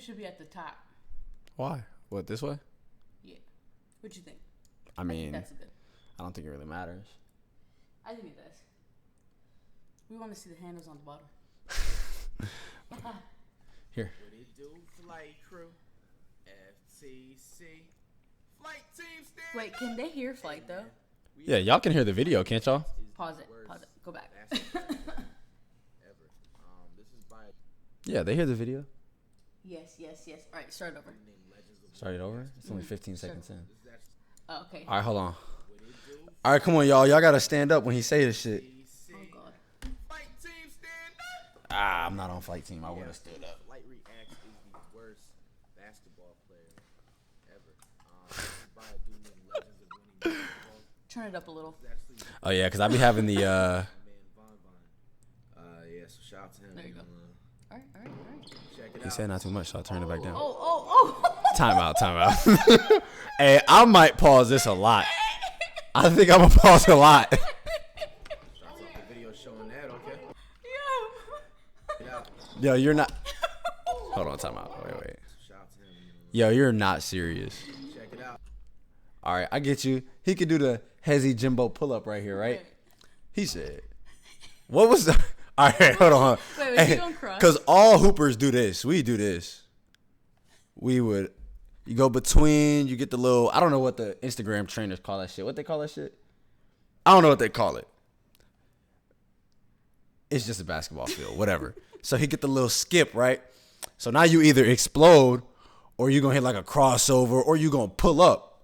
should be at the top. Why? What, this way? Yeah. What you think? I mean, that's a bit. I don't think it really matters. I think it does. We want to see the handles on the bottom. Here. What it do, flight crew? FTC. Flight team stand. Wait, can they hear flight though? Yeah, y'all can hear the video, can't y'all? Pause it. Pause it. Go back. This is by Yeah, they hear the video. Yes. All right, start over. Start it over? It's only 15 seconds in. Oh, okay. All right, hold on. All right, come on, y'all. Y'all got to stand up when he say this shit. Oh, God. Flight team stand up. Ah, I'm not on flight team. I would have stood up. FlightReacts is the worst basketball player ever. This is by a dude named Legends of Winning Basketball. Turn it up a little. Oh, yeah, because I be having the... Yeah, so shout out to him. There you go. All right. Check it He out. said not too much, so I'll turn it back down. Oh. Time out. Hey, I might pause this a lot. I think I'm going to pause a lot. Shout out to the video showing that, okay? Check it out. Yo, you're not... Hold on, time out. Wait. Shout out to him. Yo, you're not serious. Check it out. All right, I get you. He could do the Hezzy Jimbo pull-up right here, right? He said... What was the... All right, hold on. Wait, was he gonna cry? Because all hoopers do this. We do this. We would... You go between, you get the little... I don't know what the Instagram trainers call that shit. What they call that shit? I don't know what they call it. It's just a basketball field, whatever. So he get the little skip, right? So now you either explode or you're going to hit like a crossover or you're going to pull up.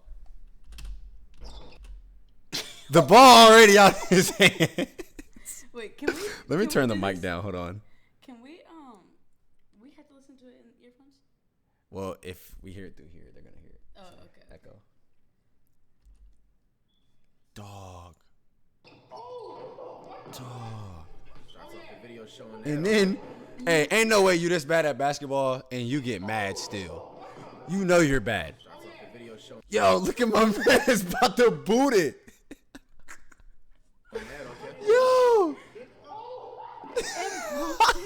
The ball already out of his hand. Wait, can we... Let me can turn we the do mic this? down. Hold on. Can we, we have to listen to it in earphones? Well, if we hear it through here, they're going to hear it. Oh, okay. Echo. Dog. Shout out to the video showing that. And then, hey, ain't no way you this bad at basketball and you get mad still. You know you're bad. Shout out to the video showing Yo, look at my man is about to boot it. that, okay? Yo. This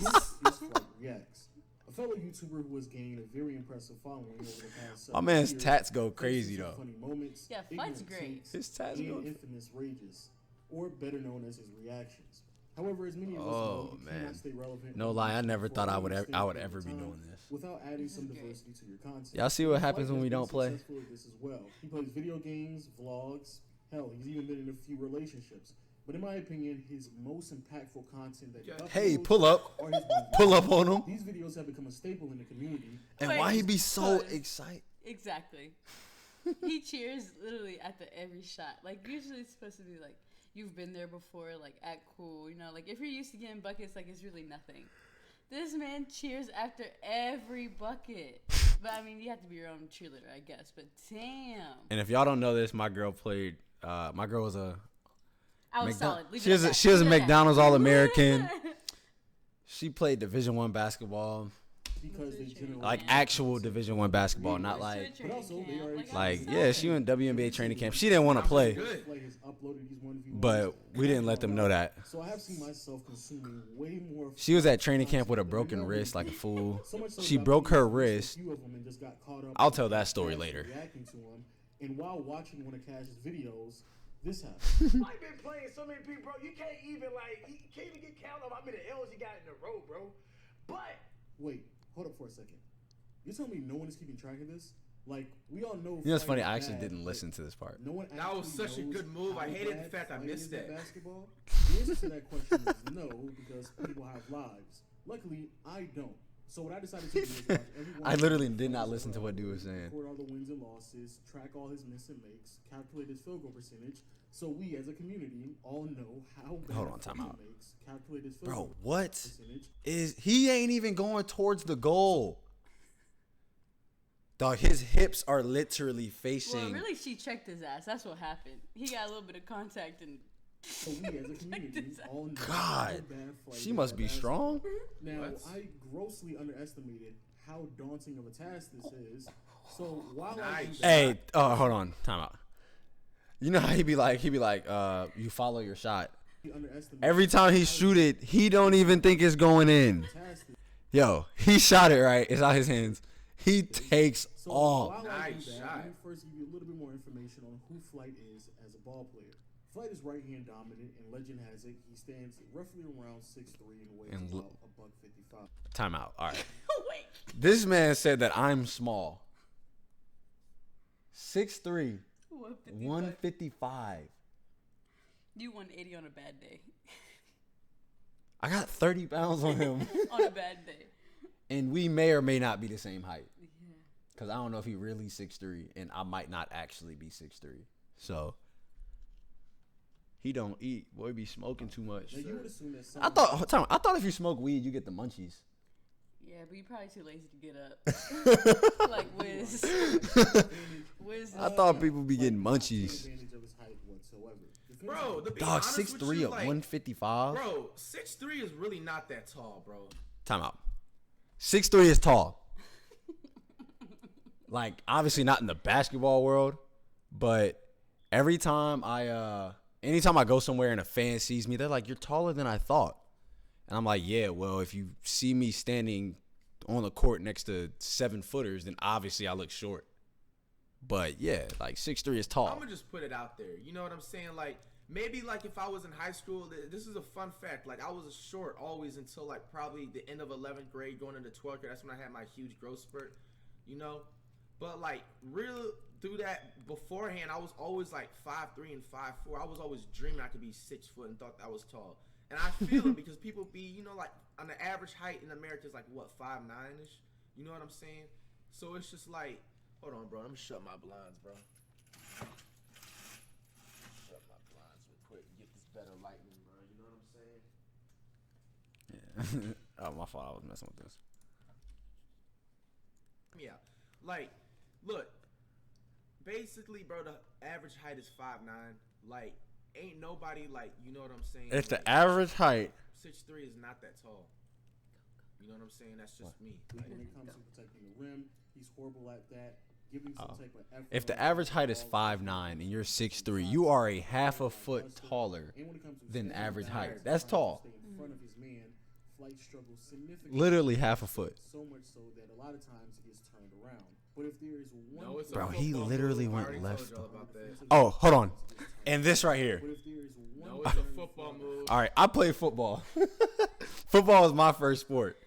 is FlightReacts, a fellow YouTuber who has gained a very impressive following over the past My 7 man's years. tats go Thanks to crazy some though. Funny moments, Yeah, Flight's ignorant great. takes, His tats and go. infamous rages, or better known as his reactions. However, as many of us Oh, know, you man. cannot stay relevant. No on lie, I YouTube never for thought a I would long ever period be of time doing this. without adding some Okay. diversity to your content. Y'all see what Flight happens when has we been don't play? successful at this as well. He plays video games, vlogs. Hell, he's even been in a few relationships. But in my opinion, his most impactful content that he uploads Hey, pull up. are his movies. Pull up on him. These videos have become a staple in the community. And Wait, why he be so pause. excited? Exactly. He cheers literally after every shot. Like, usually it's supposed to be like, you've been there before, like, act cool. You know, like, if you're used to getting buckets, like, it's really nothing. This man cheers after every bucket. But, I mean, you have to be your own cheerleader, I guess. But, damn. And if y'all don't know this, my girl played. My girl was a. I was solid. Leave She it was at a, that. she was a Leave it at McDonald's that. All-American. She played Division I basketball, Because they generally like actual Division I basketball, not like But also, they are like yeah. She went WNBA training camp. She didn't want to play, Flight has uploaded these 1v1s. but we didn't let them know that. So I have seen myself consuming way more. She was at training camp with a broken wrist, like a fool. So much so She that I broke her watched a wrist. few of them and just got caught up I'll in tell that the story cast later. Reacting to them, and while watching one of Cash's videos, this happened. I've been playing so many people, bro. You can't even get count of how many L's you got in a row, bro. But Wait, hold up for a second. You telling me no one is keeping track of this? Like, we all know. You know what's funny? Flight is I actually bad, didn't but listen to this part. No one That was actually such a knows good move. I how hated the bad fact I Flight missed is at that. Basketball. The answer to that question is no, because people have lives. Luckily, I don't. So what I decided to do is watch everyone. I literally did not listen to what dude was saying. Record all the wins and losses, track all his miss and makes, calculate his field goal percentage, so we as a community all know how bad Hold on, time he out. makes, calculate his field Bro, goal what percentage. is he ain't even going towards the goal? Dog, his hips are literally facing. Well, really, she checked his ass. That's what happened. He got a little bit of contact and. So we as a community all know God, how bad Flight she is must at be basketball. strong. Now, What? I grossly underestimated how daunting of a task this is. So while I do Nice. that, Hey, hold on, time out. You know how he be like, you follow your shot. he underestimated Every time he shoot it, he don't even think it's going in. how fantastic Yo, he shot it right. It's out his hands. He takes So off. while I do Nice that, shot. let me first give you a little bit more information on who Flight is as a ball player. Flight is right-hand dominant, and legend has it he stands roughly around 6'3" and weighs And about $155. Timeout. All right. Wait. This man said that I'm small. 6'3", 155. 155. You 180 on a bad day. I got 30 pounds on him. On a bad day. And we may or may not be the same height. Yeah. Because I don't know if he really 6'3", and I might not actually be 6'3". So, he don't eat. Boy, be smoking too much. Now, you would assume that some I thought if you smoke weed, you get the munchies. Yeah, but you're probably too lazy to get up. Like Wiz. Wiz. I thought people be getting munchies. advantage of his height whatsoever. Bro, to be Dog, honest 6'3" with you, at like, 155. Bro, 6'3" is really not that tall, bro. Time out. 6'3" is tall. Like, obviously not in the basketball world, but anytime I go somewhere and a fan sees me, they're like, "You're taller than I thought." And I'm like, "Yeah, well, if you see me standing on the court next to 7-footers, then obviously I look short." But yeah, like 6'3" is tall. I'm gonna just put it out there. You know what I'm saying? Like, maybe like if I was in high school, this is a fun fact. Like, I was short always until like probably the end of 11th grade, going into 12th grade. That's when I had my huge growth spurt. You know, but like real through that beforehand, I was always like 5'3" and 5'4". I was always dreaming I could be 6 foot and thought that was tall. And I feel it because people be, you know, like on the average height in America is like what, 5'9"-ish. You know what I'm saying? So it's just like, hold on, bro. Let me shut my blinds, bro. Shut my blinds real quick and get this better lighting, bro. You know what I'm saying? Yeah. Oh, my fault. I was messing with this. Yeah. Like, look. Basically, bro, the average height is 5'9". Like, ain't nobody like, you know what I'm saying? If the like, average height, 6'3" is not that tall. You know what I'm saying? That's just me. When it comes to protecting the rim, he's horrible at that. Giving some type of effort. if the average height is 5'9" and you're 6'3", you are a half a foot taller And when it comes to than standing average back, height. That's tall. stay in front of his man, Flight struggles significantly. Literally half a foot. So much so that a lot of times he gets turned around. But if there is one No, it's a Bro, he football literally move. I went already left. told y'all about that. Oh, hold on. And this right here. But if there is one No, it's a football move. All right, I play football. Football was my first sport.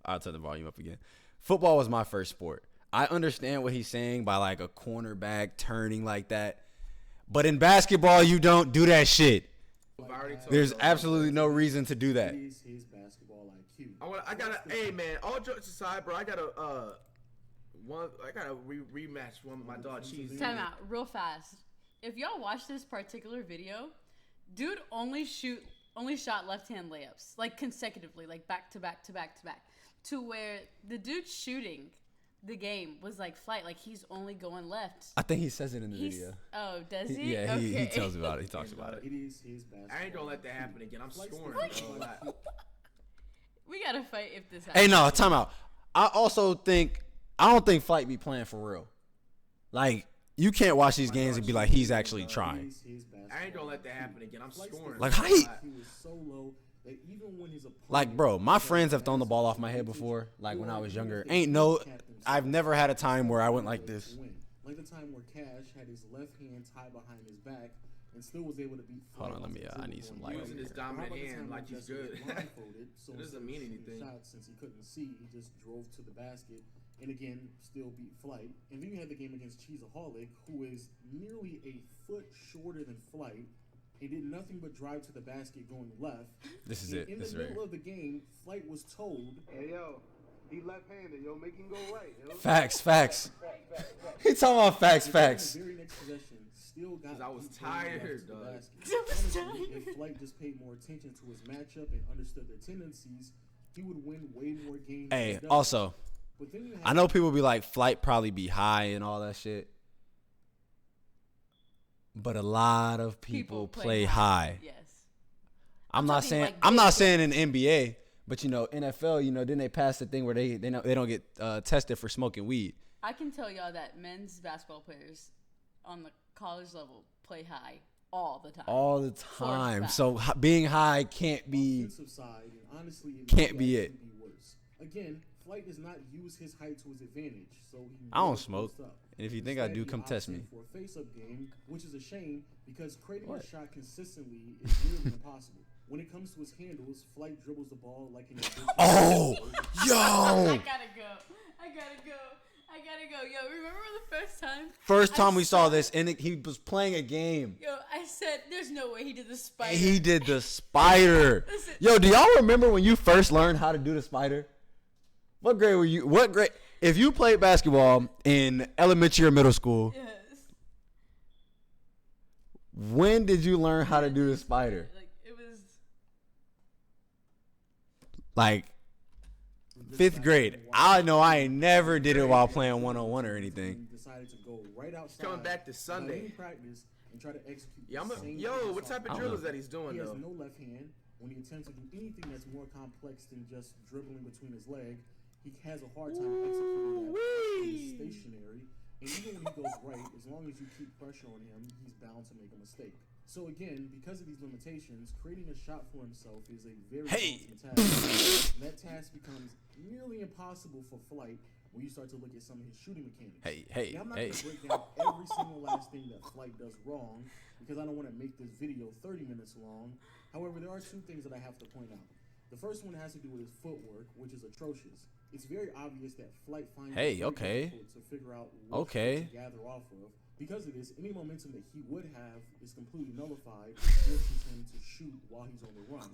I'll turn the volume up again. Football was my first sport. I understand what he's saying by like a cornerback turning like that. But in basketball, you don't do that shit. I already told There's y'all. absolutely no reason to do that. It is his basketball IQ. I gotta, hey man, all jokes aside, bro, I gotta rematch one with my dog Cheese. Time out, real fast. If y'all watch this particular video, dude only shot left-hand layups, like consecutively, like back to back to back to back, to where the dude shooting the game was like Flight, like he's only going left. I think he says it in the He's, video. oh, does he? Yeah, okay. he tells about it. He talks about it. It is his basketball. I ain't gonna let that happen again. I'm Flight's scoring, defensive bro. IQ. We gotta fight if this happens. Hey, no, time out. I don't think Flight be playing for real. Like, you can't watch these games and be like, he's actually It trying. is his basketball I ain't gonna let that IQ. happen again. I'm Flight's scoring. Like, defensive how IQ was so low that even when his opponent Like, bro, my friends have thrown the ball off my head before, like when I was younger. I've never had a time where I went like this. Like the time where Cash had his left hand tied behind his back and still was able to beat. Hold on, Flight let me, off the I need dribble some going light in. Using his here. How dominant about the hand time like when he's Jesse was good. blindfolded, so It doesn't instead of mean shooting anything. shots, since he couldn't see, he just drove to the basket and again still beat Flight. And then you had the game against Cheeseaholic, who is nearly a foot shorter than Flight. He did nothing but drive to the basket going left. This is And it. in This is the right middle here. of the game, Flight was told, Hey yo, he left-handed, yo, make him go right, yo. Facts. He talking about facts. in the very next possession, still got 'Cause I was beat going left tired, to the dog. basket. I was Honestly, tired. if Flight just paid more attention to his matchup and understood their tendencies, he would win way more games. than he Hey, does. also, But then you have I know people be like, Flight probably be high and all that shit. But a lot of people play high. Yes. I'm not talking saying like I'm big not saying in NBA, but you know, NFL, you know, then they pass the thing where they don't get tested for smoking weed. I can tell y'all that men's basketball players on the college level play high all the time. All the For a time. fact. So being high can't be offensive side, and honestly, it Can't may be actually it. Be worse. Again, Flight does not use his height to his advantage, so he I don't never smoke. posts up. And if you think I Instead, do, he come opts test in me. for a face-up game, which is a shame because creating What? a shot consistently is nearly impossible. When it comes to his handles, Flight dribbles the ball like an Oh, yo! I gotta go. Yo, remember the first time? First time we saw said- this, and he was playing a game. Yo, I said, there's no way he did the spider. And he did the spider. Listen. Yo, do y'all remember when you first learned how to do the spider? What grade were you? What grade? If you played basketball in elementary or middle school, Yes. when did you learn how to do the spider? Like, it was... Like 5th grade. I know I ain't never did it while playing 1-on-1 or anything. Decided to go right outside. coming back this Sunday. without any practice and try to execute. Yeah, the same yo, thing what he type saw. of dribbles that he's doing He has though? no left hand. When he attempts to do anything that's more complex than just dribbling between his leg, he has a hard time executing that when he's stationary. And even when he goes right, as long as you keep pressure on him, he's bound to make a mistake. So again, because of these limitations, creating a shot for himself is a very daunting task. And that task becomes nearly impossible for Flight when you start to look at some of his shooting mechanics. Now, I'm not going to break down every single last thing that Flight does wrong because I don't want to make this video 30 minutes long. However, there are two things that I have to point out. The first one has to do with his footwork, which is atrocious. It's very obvious that Flight finds it very difficult to figure out what to gather off of. Because of this, any momentum that he would have is completely nullified, which forces him to shoot while he's on the run.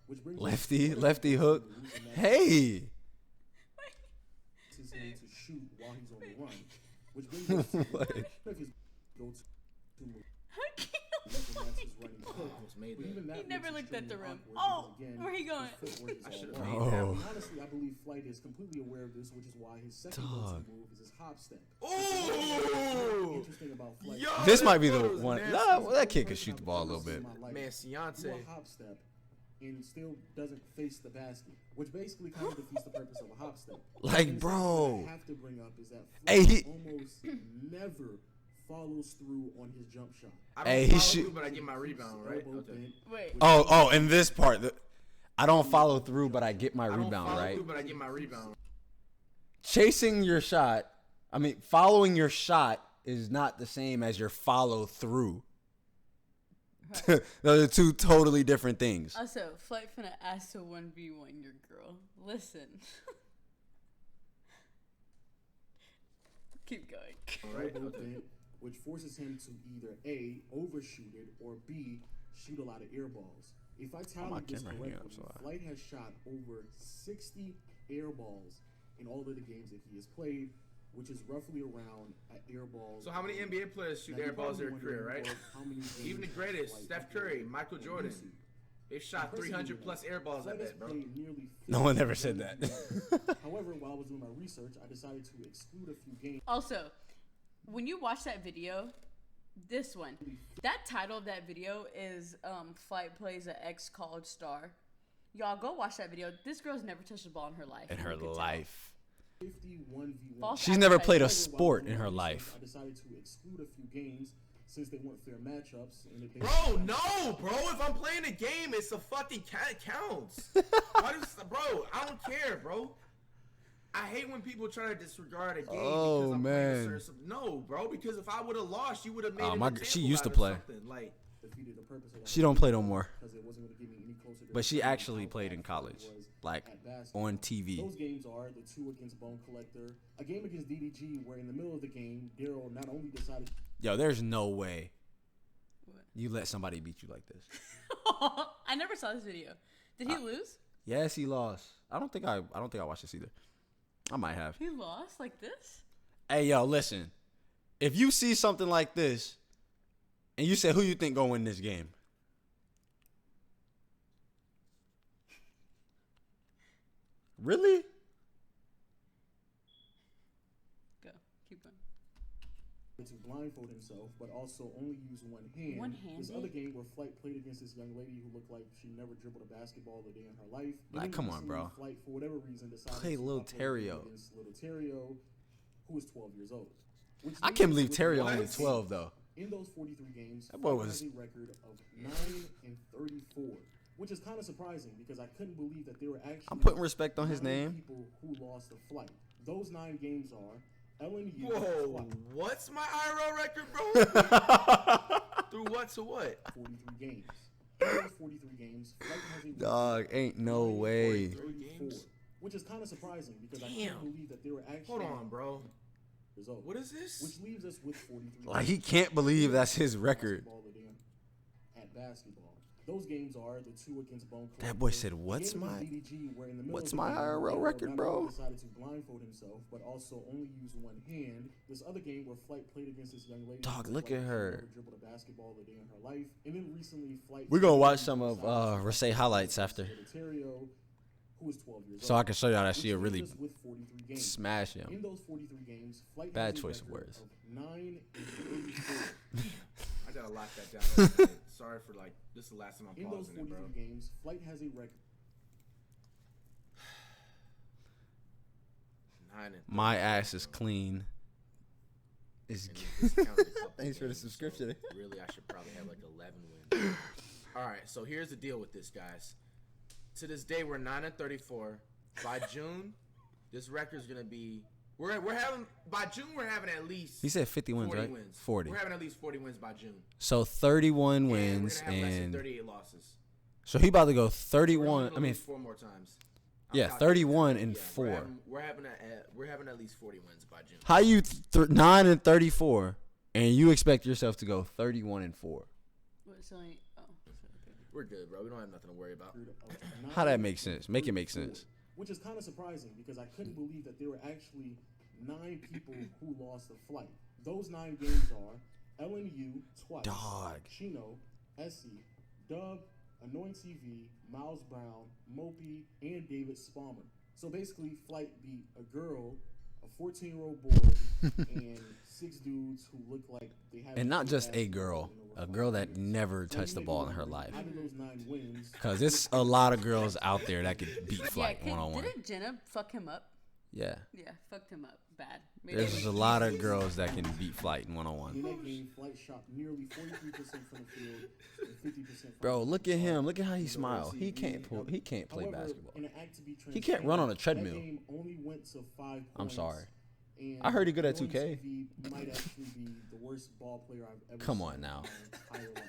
Which brings Lefty hook. Hey. Forces him to shoot while he's on the run. Which brings us to one of his go-to moves. He never looked at the rim. Oh, where he going? Honestly, I believe Flight is completely aware of this, which is why his second go-to move is his hop step. Interesting about Flight. This might be the one. Nah, well, that kid could shoot the ball a little bit. Man, Ciante. Do a hop step and still doesn't face the basket, which basically kind of defeats the purpose of a hop step. Like, bro. What I have to bring up is that Hey, Flight almost never follows through on his jump shot. I don't follow through, but I get my rebound, right? Okay. Wait. Oh, in this part, I don't follow through, but I get my rebound, right? Through, but I get my rebound. Chasing your shot, following your shot is not the same as your follow through. Those are two totally different things. Also, Flight finna ask to 1v1 your girl. Listen. Keep going. All right. Which forces him to either A, overshoot it, or B, shoot a lot of air balls. If I tally this correctly, Flight has shot over 60 air balls in all of the games that he has played, which is roughly around air balls. So how many NBA players shoot air balls in their career, right? Even the greatest, Steph Curry, Michael Jordan. They've shot 300 plus air balls, I bet, bro. No one ever said that. However, while I was doing my research, I decided to exclude a few games. Also, when you watch that video, this one, that title of that video is Flight plays an ex-college star. Y'all go watch that video. This girl's never touched a ball in her life. In her life. 51v1. She's never played a sport in her life. I decided to exclude a few games since they weren't fair matchups. And bro, no, bro. If I'm playing a game, it's a fucking counts. Bro, I don't care, bro. I hate when people try to disregard a game because I'm playing a certain. No, bro, because if I would have lost, you would have made an example she used to out of play. something. Like, she don't play no more. It wasn't going to give me any closer to But she actually played in college, like on TV. Those games are the 2 against Bone Collector, a game against DDG, where in the middle of the game, Daryl not only decided. Yo, there's no way you let somebody beat you like this. I never saw this video. Did he lose? Yes, he lost. I don't think I watched this either. I might have. He lost like this? Hey, yo, listen. If you see something like this, and you say, who you think gonna win this game? Really? Go. Keep going. To blindfold himself, but also only use one hand. One-handed? This other game where Flight played against this young lady who looked like she never dribbled a basketball a day in her life. Like, come on, bro. Flight, for whatever reason, decided play to Lil Terrio. against Lil Terrio, who was 12 years old. I can't believe Terrio only 12 though. In those 43 games, that boy was has a record of 9-34. which is kind of surprising because I couldn't believe that there were actually. I'm putting respect on his 9 name. People who lost a flight. Those 9 games are LNU. Whoa, what's my IRL record, bro? Through what to what? 43 games. In those 43 games, Flight has a Dog, ain't no way. 34, which is kind of surprising because I couldn't believe that there were actually. Hold on, bro. Results, what is this? Which leaves us with 43. Like, he can't believe that's his record. At basketball. Those games are the 2 against Bone Club. That boy said, what's my IRL record, bro? Decided to blindfold himself, but also only use one hand. This other game where Flight played against this young lady. Dog, look at her. Dribbled a basketball a day in her life, and then recently Flight. We're gonna watch some of Rasay highlights after, who was 12 years so old. I can show y'all that she'll really With 43 games. smash him. In those 43 games, Flight Bad has a choice of record words. 9-34. I gotta lock that down. Sorry for like this is the last time I'm In those pausing it, 43 bro. games, Flight has a record. 9 and My ass is clean. Is and discounted a couple Thanks for the games, subscription. So really, I should probably have like 11 wins. All right, so here's the deal with this, guys. To this day, we're 9 and 34. By June, this record's gonna be. We're having by June. We're having at least. He said 50 wins, 40 right? wins. 40. We're having at least 40 wins by June. So 31 And wins, we're gonna have less than and 38 losses. so he about to go We're 31. gonna I mean, lose 4 more times. yeah, 31 and 4. We're having at least 40 wins by June. How you 9 and 34, and you expect yourself to go 31 and 4? What's only? Oh, We're good, bro. We don't have nothing to worry about. How that make sense? Make it make sense. Which is kind of surprising because I couldn't believe that there were actually 9 people who lost a flight. Those 9 games are LNU twice, Dog. Chino, Essie, Dub, Annoying TV, Miles Brown, Mopey, and David Spalmer. So basically, Flight beat a girl, a 14-year-old boy, and 6 dudes who look like they have. And not just a girl that never touched the ball in her life. Out of those 9 wins, Because there's a lot of girls out there that could beat Flight yeah, one-on-one. didn't Jenna fuck him up? Yeah. Yeah, fucked him up bad. There's a lot of girls that can beat Flight in in one-on-one. that game, Flight shot nearly 43% from the field and 50% from Bro, the look at him. Look at how he field. smiles. He can't play However, basketball. in an act to be He can't run on a transparent, treadmill. that game only went to 5 I'm points, sorry. and I heard he good at Annoying 2K. TV might actually be the worst ball player I've ever Come seen on now. in my entire life.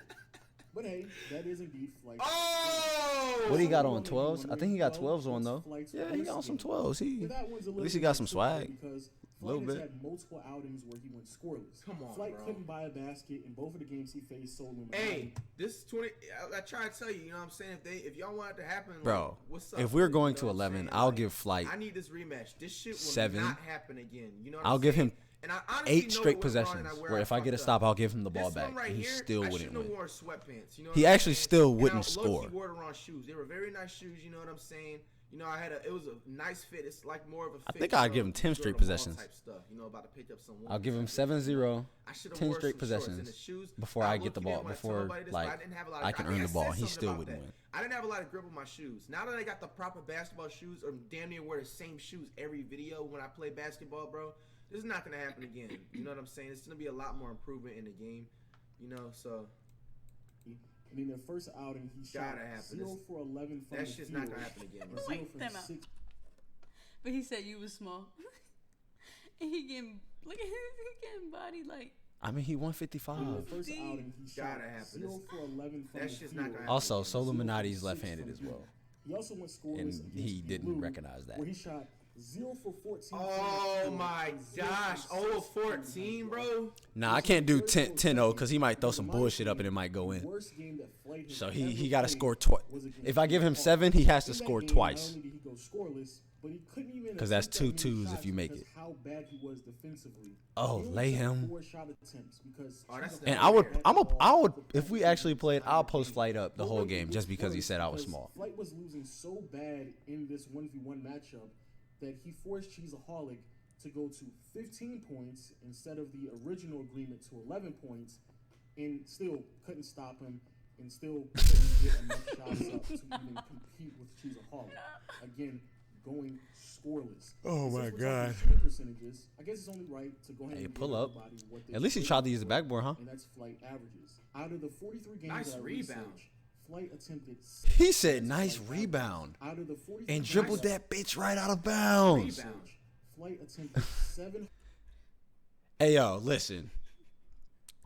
But hey, that is indeed Flight. Oh! What he got on 12s? I think he got 12s on though. Flight's Yeah, he worst got on some game. 12s. But He that one's a at little least he bit got some different swag. because Little Flight has bit. had multiple outings where he went scoreless. Come on, Flight bro. couldn't buy a basket in both of the games he faced solo. Hey, this 20. I try to tell you, you know what I'm saying? If y'all want it to happen, like, Bro, what's up? if we're You going know to what I'm 11, saying? I'll Like, give Flight I need this rematch. This shit will 7. not happen again. You know what I'll I'm give saying? him And I honestly 8 know straight what went wrong possessions and where if I get a fucked stop, up. I'll give him the ball This back. one right And he here, still I wouldn't shouldn't have win. wore sweatpants. You know what He I'm actually saying? still And wouldn't I score. low-key wore the wrong shoes. They were very nice shoes. You know what I'm saying? You know, it was a nice fit. It's like more of a fit. I think I'd give him 10 straight possessions. Type stuff, you know, about to pick up some I'll give him type of 7-0, I should've 10 wore straight some shorts and possessions the shoes. before I get the low-key ball, didn't wanna tell before nobody this, but like I didn't have a lot I of- can mean, earn the said ball. He something still about wouldn't that. win. I didn't have a lot of grip on my shoes. Now that I got the proper basketball shoes, or damn near wear the same shoes every video when I play basketball, bro, this is not gonna happen again. You know what I'm saying? It's gonna be a lot more improvement in the game. You know, so And in their first outing, he shot Gotta happen. 0 for 11 from that the shit's field. not gonna happen again, and bro. 0 Wait, from time out. 6. But he said you was small. And he getting, look at him, he getting body like. I mean, he won In 55. their first outing, he shot Gotta happen. 0 for 11 from That the shit's field. not gonna happen. Also, So Solomonati's 6 left-handed from as deep. well, He also went scoreless and against he didn't Blue, recognize that. where he shot 0 for 14. from the Oh field my and 0 gosh, for 0 6 from 14, deep. bro. Nah, I can't do 10-0 because he might throw some bullshit up and it might go in. Worst game that Flight has So ever he got to played score twice. was against If I give him Hawks. 7, he has to In that score game, twice. Not only did he go scoreless, but he couldn't even 'Cause that's attempt that 2 many twos if shots you make because it. How bad he was defensively. Oh, He only lay took him. 4 shot attempts because Oh, that's And not I would, if we actually played, I'll post Flight up the whole game just because he said I was small. Flight was losing so bad in this 1v1 matchup that he forced Cheeseaholic to go to 15 points instead of the original agreement to 11 points, and still couldn't stop him, and still couldn't get enough shots up to even compete with Cheeseaholic. Again, going scoreless. Oh Since my we're talking God. shooting percentages, I guess it's only right to go ahead Hey, and pull give up. everybody what they At least he played tried to use the for, backboard, huh? and that's Flight averages. Out of the 43 games Nice that I rebound. researched, Flight attempted. He said nice rebound. Out of the 40 And dribbled that bitch right out of bounds. Rebound. Flight attempted 7. Hey, yo, listen.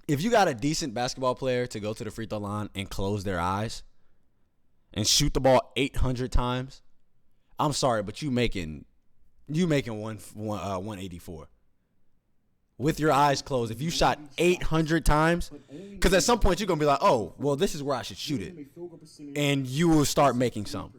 If you got a decent basketball player to go to the free throw line and close their eyes and shoot the ball 800 times, I'm sorry, but you making 184. With your eyes closed, if you shot 800 times, because at some point you're going to be like, oh, well, this is where I should shoot it. And you will start making some.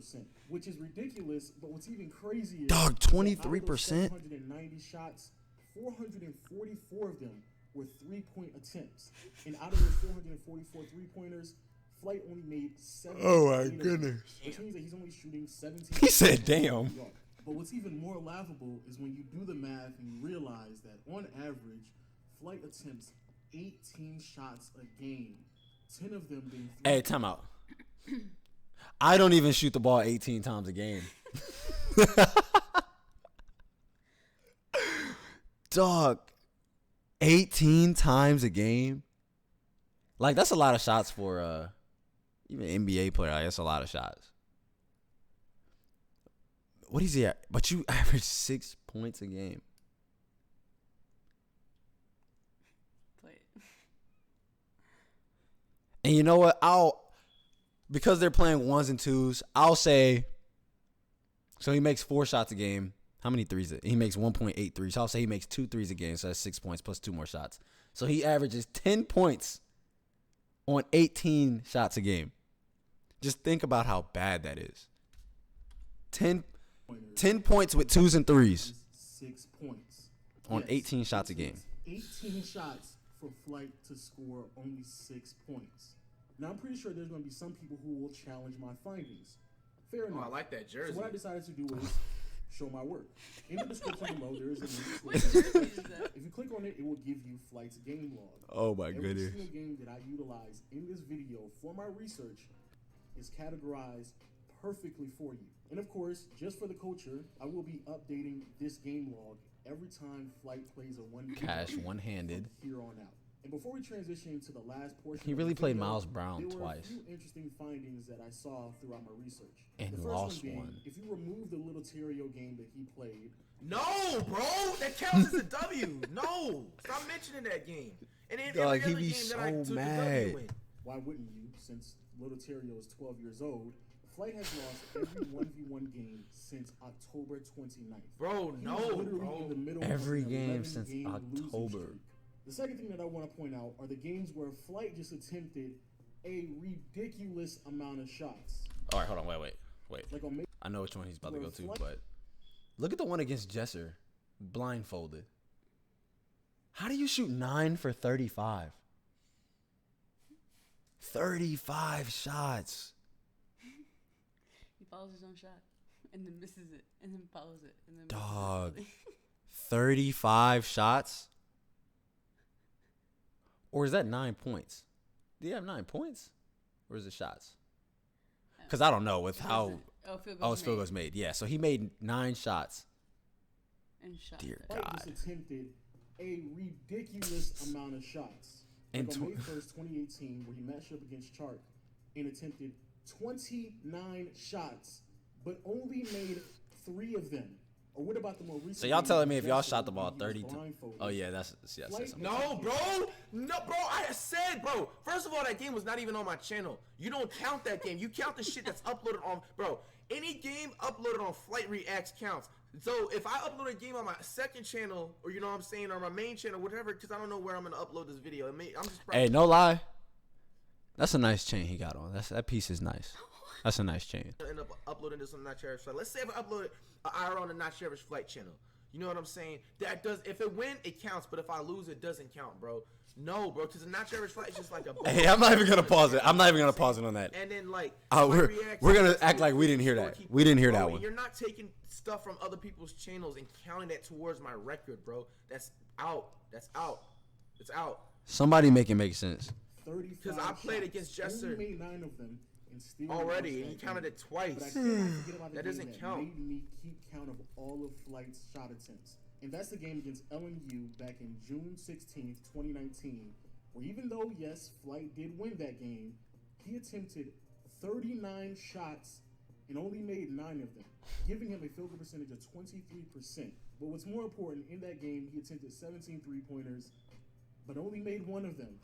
Which is ridiculous, but what's even crazier, Dog, 23%? 790 shots, 444 of them were three-point attempts. And out of those 444 three-pointers, Flight only made 7. Oh, my goodness. Which means that he's only shooting 17. He said, damn. But what's even more laughable is when you do the math and you realize that on average, Flight attempts 18 shots a game, 10 of them being. Hey, time out. I don't even shoot the ball 18 times a game. Dog, 18 times a game? Like, that's a lot of shots for even an NBA player. Like, that's a lot of shots. What is he at? But you average 6 points a game. Play it. And you know what? Because they're playing ones and twos, I'll say, so he makes 4 shots a game. How many threes? He makes 1.8 threes. So I'll say he makes 2 threes a game, so that's 6 points plus 2 more shots. So he averages 10 points on 18 shots a game. Just think about how bad that is. 10 points with 2s and 3s 6 points on 18 shots a game. 18 shots for Flight to score only 6 points. Now, I'm pretty sure there's going to be some people who will challenge my findings. Fair enough. I like that jersey. So what I decided to do was show my work. In the description below, there is a link. What jersey is that? If you click on it, it will give you Flight's game log. Oh, my Every goodness. single game that I utilize in this video for my research is categorized perfectly for you. And of course, just for the culture, I will be updating this game log every time Flight plays a 1v1 Cash one-handed. from here on out. And before we transition to the last portion, He of really the played video, Miles Brown there were twice. a few interesting findings that I saw throughout my research. And the first lost one being, one. if you remove the little Terrio game that he played, No, bro, that counts as a W. No, stop mentioning that game. And then Dog, every he other be game that I so took mad. a W in. why wouldn't you? Since little Terrio is 12 years old, Flight has lost every 1v1 game since October 29th. Bro, He's no, literally in the bro. middle Every of an game 11 since game losing October. streak. The second thing that I want to point out are the games where Flight just attempted a ridiculous amount of shots. All right, hold on. Wait. Like on I know which one he's about to go to, Reflect- but look at the one against Jesser. Blindfolded. How do you shoot 9 for 35? 35 shots. He follows his own shot and then misses it and then follows it and then Dog. misses it. 35 shots? Or is that 9 points? Do you have 9 points? Or is it shots? Because I don't know with how. Field Oh, goals it's field made goals made. Yeah, so he made 9 shots. and shot. Dear that. Flight God. just attempted a ridiculous amount of shots. And Like on May 1st, 2018, where he matched up against Chart and attempted 29 shots, but only made 3 of them. Or what about the more recent? So y'all game telling me if y'all Jesser, shot the ball when he was 30 times? blindfolded? Oh, yeah, that's Flight- something. No, bro. No, bro. I said, bro. First of all, that game was not even on my channel. You don't count that game. You count the shit that's uploaded on, bro. Any game uploaded on FlightReacts counts. So if I upload a game on my second channel, or you know what I'm saying, or my main channel, whatever, because I don't know where I'm gonna upload this video. I'm just. Hey, no lie. That's a nice chain he got on. That piece is nice. That's a nice chain. End up uploading this on the Not Your Average Flight. Let's say if I upload an IR on the Not Your Average Flight channel. You know what I'm saying? That does. If it win, it counts. But if I lose, it doesn't count, bro. No, bro. Because the Not Your Average Flight is just like a. Hey, I'm not even gonna pause it. I'm not even gonna pause it on that. And then like. We're FlightReacts, gonna that's act what like we didn't hear that. scorekeeper. We didn't hear Bro, that and one. You're not taking stuff from other people's channels and counting that towards my record, bro. That's out. That's out. It's out. Somebody make it make sense. 35 I played shots. against Jesser. Only made 9 of them and still Already, lost and he that counted game. it twice. But I cannot forget about the That game doesn't that count. made me keep count of all of Flight's shot attempts. And that's the game against LMU back in June 16th, 2019, where even though, yes, Flight did win that game, he attempted 39 shots and only made 9 of them, giving him a field goal percentage of 23%. But what's more important, in that game, he attempted 17 3-pointers, but only made 1 of them.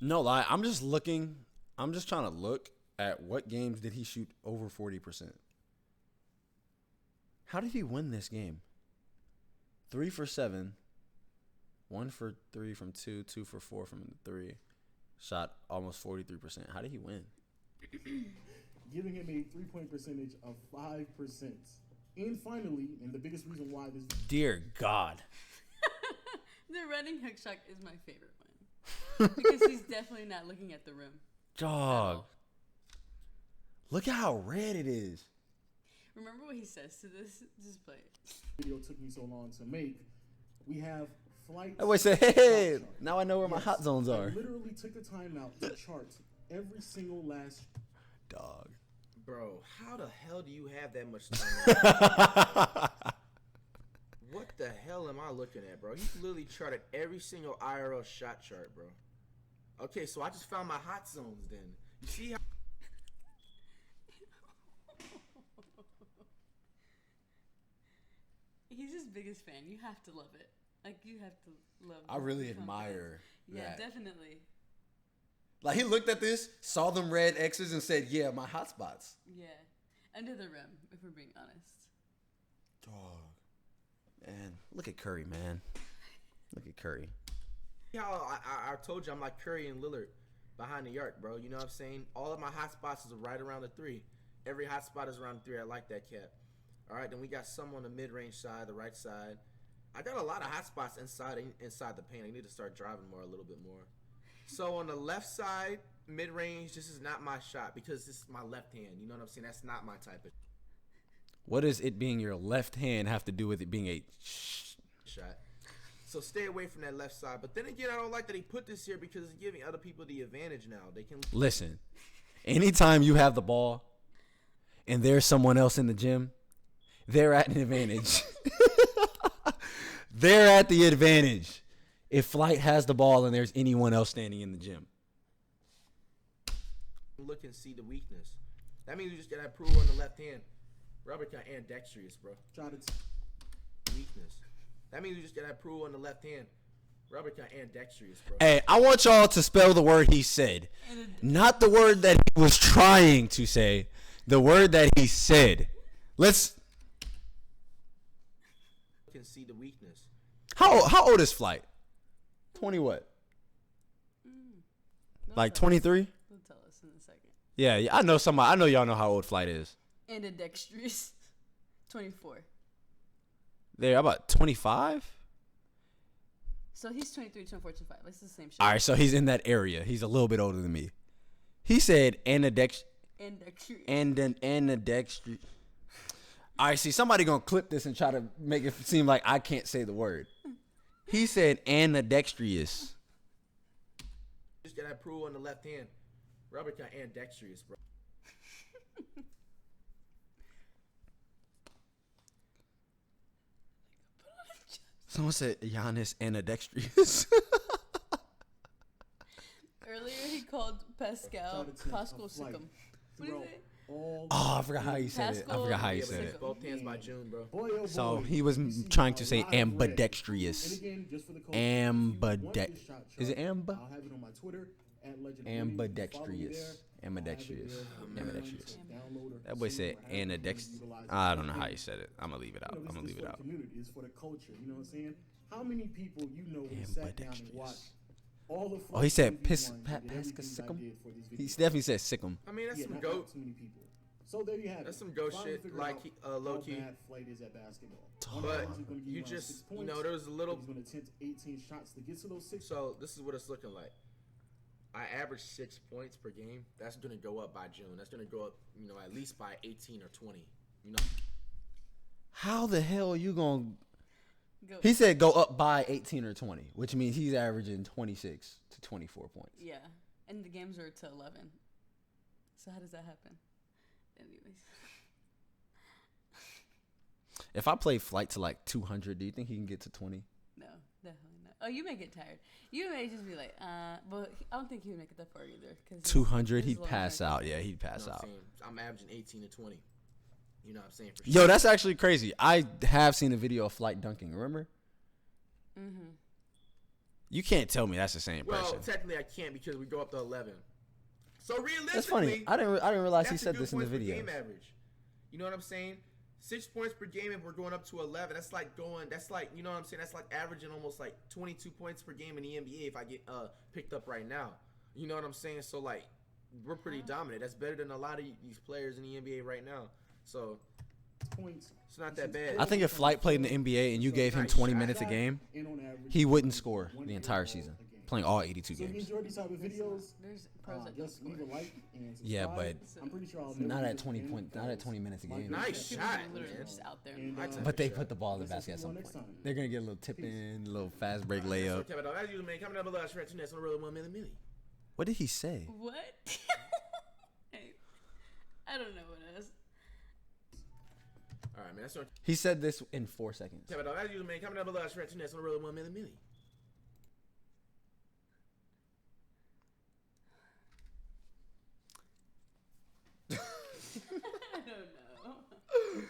No lie, I'm just trying to look at what games did he shoot over 40%. How did he win this game? 3 for 7, 1 for 3 from 2, 2 for 4 from 3. Shot almost 43%. How did he win? Giving him a 3-point percentage of 5%. And finally, and the biggest reason why this... Dear God. The running hook shot is my favorite one. Because he's definitely not looking at the rim. Dog. Look at how red it is. Remember what he says to this? Just play it. Video took me so long to make. We have flight. I would say, hey, now I know where my hot zones I are. literally took the time out to chart every single last... Dog. Bro, how the hell do you have that much time? What the hell am I looking at, bro? You literally charted every single IRL shot chart, bro. Okay, so I just found my hot zones then. You see how... He's his biggest fan. You have to love it. Like, you have to love I really the admire Yeah, that. definitely. Like, he looked at this, saw them red X's, and said, yeah, my hot spots. Yeah. Under the rim, if we're being honest. Dog. Man, look at Curry, man. Look at Curry. How I told you I'm like Curry and Lillard behind the arc, bro. You know what I'm saying? All of my hot spots is right around the 3. Every hot spot is around the 3. I like that, Cap. All right, then we got some on the mid-range side, the right side. I got a lot of hot spots inside the paint. I need to start driving more, a little bit more. So on the left side, mid-range, this is not my shot because this is my left hand. You know what I'm saying? That's not my type of What does it being your left hand have to do with it being a shot. So stay away from that left side. But then again, I don't like that he put this here because it's giving other people the advantage now. They can Listen, anytime you have the ball and there's someone else in the gym, they're at an advantage. They're at the advantage. If Flight has the ball and there's anyone else standing in the gym. look and see the weakness. That means you just gotta improve on the left hand. Robert got ambidextrous, bro. Weakness. That means you just gotta improve on the left hand. Robert got ambidextrous, bro. Hey, I want y'all to spell the word he said. Not the word that he was trying to say. The word that he said. Let's... Can see the weakness. How old is Flight? 20 what? Like 23? They'll tell us in a second. Yeah, I know somebody. I know y'all know how old Flight is. Ambidextrous. 24. They're about 25? So he's 23, 24, 25. It's the same shit. All right, so he's in that area. He's a little bit older than me. He said ambidextrous. Ambidextrous. All right, see, somebody gonna clip this and try to make it seem like I can't say the word. He said ambidextrous. Just gotta improve on the left hand. Robert got ambidextrous, bro. Someone said Giannis ambidextrous. Earlier he called Pascal Pascal-Sickam. What is it? Oh, I forgot how you said it. I forgot how you Yeah, but said it's it. both hands by June, bro. So he was trying to say ambidextrous. Ambidextrous. Is it amb? I'll have it on my Twitter at Legend. Ambidextrous. Ambidextrous. Ambidextrous. That boy said ambidextrous. I don't know how you said it. I'm gonna leave it out. I'm gonna leave it out. It's for the culture. You know what I'm saying? How many people you know who sat down and watched all the? Oh, he said Pascal-Sickam. He definitely said Sickam. I mean, that's some not goat. too many people. So there you have it. That's some ghost Finally shit, figured like out low how key. bad Flight is at basketball. But He's gonna give you around just, 6 you points. know, there was a little. He's going to attempt 18 shots to get to those 6. So this is what it's looking like. I average 6 points per game. That's gonna go up by June. That's gonna go up, you know, at least by 18 or 20. You know. How the hell are you gonna? Go. He said go up by 18 or 20, which means he's averaging 26 to 24 points. Yeah. And the games are to 11. So how does that happen? Anyways. If I play Flight to like 200, do you think he can get to 20? No, definitely no. Oh, you may get tired. You may just be like, but I don't think he would make it that far either. 200, he'd pass out. Yeah, he'd pass out. I'm averaging 18 to 20. You know what I'm saying? For Yo, that's actually crazy. I have seen a video of flight dunking. Remember? Mm-hmm. You can't tell me that's the same person. Well, technically I can't because we go up to 11. So realistically, That's funny. I didn't realize he said this in the video. Game average. You know what I'm saying? 6 points per game, and we're going up to 11. That's like you know what I'm saying? That's like averaging almost like 22 points per game in the NBA if I get picked up right now. You know what I'm saying? So like, we're pretty dominant. That's better than a lot of these players in the NBA right now. So Points. it's not that bad. I think if Flight played in the NBA and you gave him 20 minutes a game, he wouldn't score the entire season, playing all 82 So if you games. enjoy these type of videos, There's pros that just leave a like and subscribe. Yeah, but I'm pretty sure I'll not never at do 20 this point, again not at 20 minutes a game. Nice people shot, literally man. just out there. And, But they put the ball in the basket at some next point. time. They're gonna get a little tip in, a little fast break layup. As usual, man, coming up below, Shotchart 2 next on the road 1 million. What did he say? What? Hey, I don't know what it is. All right, man. That's what He said this in 4 seconds. as usual, man, coming up below, Shotchart 2 next on the road 1 million. I don't know.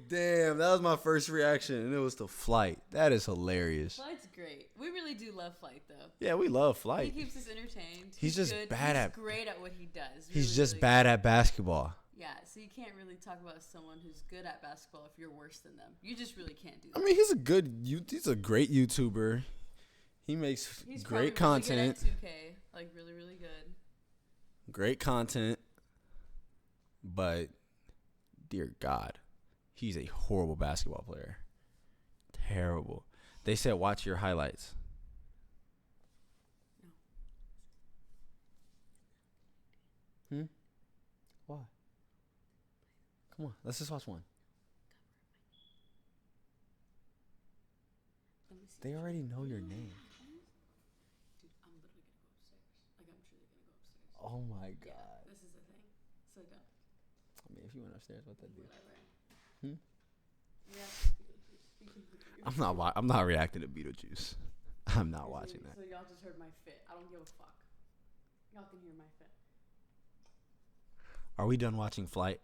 Damn, that was my first reaction, and it was to Flight. That is hilarious. Flight's great. We really do love Flight, though. Yeah, we love He Flight. keeps us entertained. He's just good. bad He's at- great at what he does. He's Really, just really bad at basketball. Yeah, so you can't really talk about someone who's good at basketball if you're worse than them. You just really can't do I that. mean, he's a great YouTuber. He makes He's great probably content. Really good at 2K, like really, really good. Great content. But dear God, he's a horrible basketball player. Terrible. They said watch your highlights. Why? Come on, let's just watch one. Let me see. They already know your name. Dude, I'm literally gonna go upstairs. Like, I'm truly gonna go upstairs. Oh my Yeah, God. this is the thing. So don't. I mean, if you went upstairs, what that do? Whatever. Hmm? Yeah. I'm not reacting to Beetlejuice. I'm not watching that. So y'all just heard my fit. I don't give a fuck. Y'all can hear my fit. Are we done watching Flight?